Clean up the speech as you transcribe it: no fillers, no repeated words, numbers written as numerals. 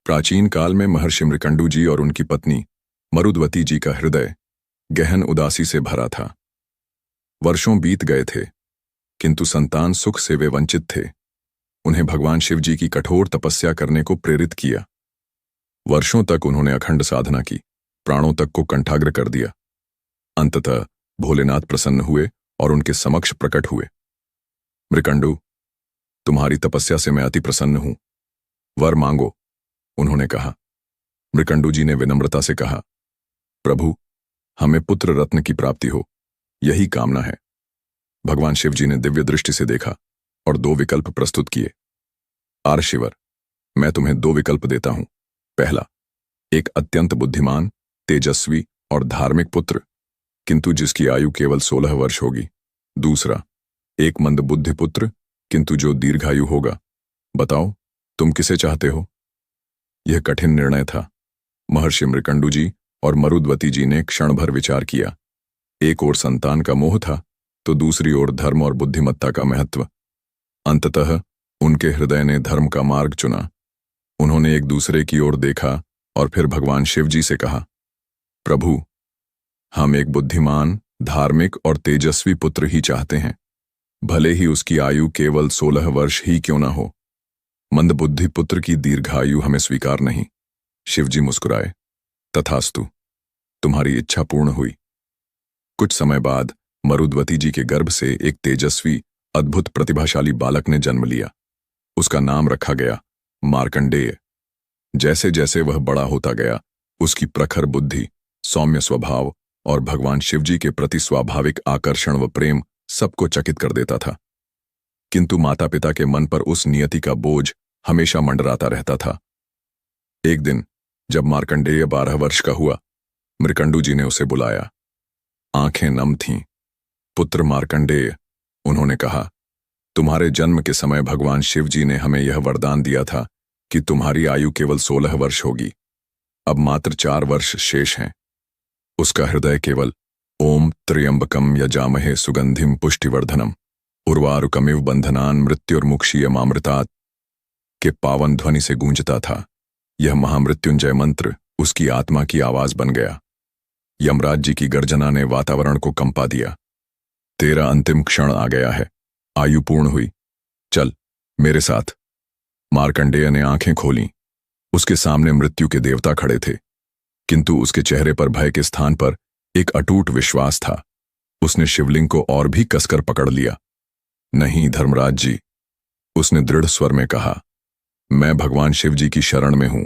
प्राचीन काल में महर्षि मृकंडू जी और उनकी पत्नी मरुद्वती जी का हृदय गहन उदासी से भरा था। वर्षों बीत गए थे, किंतु संतान सुख से वे वंचित थे। उन्हें भगवान शिव जी की कठोर तपस्या करने को प्रेरित किया। वर्षों तक उन्होंने अखंड साधना की, प्राणों तक को कंठाग्र कर दिया। अंततः भोलेनाथ प्रसन्न हुए और उनके समक्ष प्रकट हुए। मृकंडू, तुम्हारी तपस्या से मैं अति प्रसन्न हूं, वर मांगो, उन्होंने कहा। मृकंडू जी ने विनम्रता से कहा, प्रभु, हमें पुत्र रत्न की प्राप्ति हो, यही कामना है। भगवान शिव जी ने दिव्य दृष्टि से देखा और दो विकल्प प्रस्तुत किए। आर्षिवर, मैं तुम्हें दो विकल्प देता हूं। पहला, एक अत्यंत बुद्धिमान, तेजस्वी और धार्मिक पुत्र, किंतु जिसकी आयु केवल 16 वर्ष होगी। दूसरा, एक मंदबुद्धि पुत्र, किंतु जो दीर्घायु होगा। बताओ, तुम किसे चाहते हो? यह कठिन निर्णय था। महर्षि मृकंडू जी और मरुद्वती जी ने क्षण भर विचार किया। एक ओर संतान का मोह था, तो दूसरी ओर धर्म और बुद्धिमत्ता का महत्व। अंततः उनके हृदय ने धर्म का मार्ग चुना। उन्होंने एक दूसरे की ओर देखा और फिर भगवान शिव जी से कहा, प्रभु, हम एक बुद्धिमान, धार्मिक और तेजस्वी पुत्र ही चाहते हैं, भले ही उसकी आयु केवल 16 वर्ष ही क्यों न हो। मंदबुद्धि पुत्र की दीर्घायु हमें स्वीकार नहीं। शिव जी मुस्कुराए। तथास्तु, तुम्हारी इच्छा पूर्ण हुई। कुछ समय बाद मरुद्वती जी के गर्भ से एक तेजस्वी, अद्भुत प्रतिभाशाली बालक ने जन्म लिया। उसका नाम रखा गया मार्कंडेय। जैसे जैसे वह बड़ा होता गया, उसकी प्रखर बुद्धि, सौम्य स्वभाव और भगवान शिव जी के प्रति स्वाभाविक आकर्षण व प्रेम सबको चकित कर देता था। किंतु माता पिता के मन पर उस नियति का बोझ हमेशा मंडराता रहता था। एक दिन जब मार्कंडेय 12 वर्ष का हुआ, मृकंडू जी ने उसे बुलाया। आंखें नम थीं। पुत्र मार्कंडेय, उन्होंने कहा, तुम्हारे जन्म के समय भगवान शिव जी ने हमें यह वरदान दिया था कि तुम्हारी आयु केवल 16 वर्ष होगी। अब मात्र 4 वर्ष शेष हैं। उसका हृदय केवल ओम त्र्यंबकम यजामहे सुगंधिम पुष्टिवर्धनम उर्वारुकमिव बंधनान मृत्युर्मुक्षीयमामृतात् के पावन ध्वनि से गूंजता था। यह महामृत्युंजय मंत्र उसकी आत्मा की आवाज बन गया। यमराज जी की गर्जना ने वातावरण को कंपा दिया। तेरा अंतिम क्षण आ गया है, आयु पूर्ण हुई, चल मेरे साथ। मार्कंडेय ने आंखें खोलीं। उसके सामने मृत्यु के देवता खड़े थे, किंतु उसके चेहरे पर भय के स्थान पर एक अटूट विश्वास था। उसने शिवलिंग को और भी कसकर पकड़ लिया। नहीं धर्मराज जी, उसने दृढ़ स्वर में कहा, मैं भगवान शिव जी की शरण में हूं।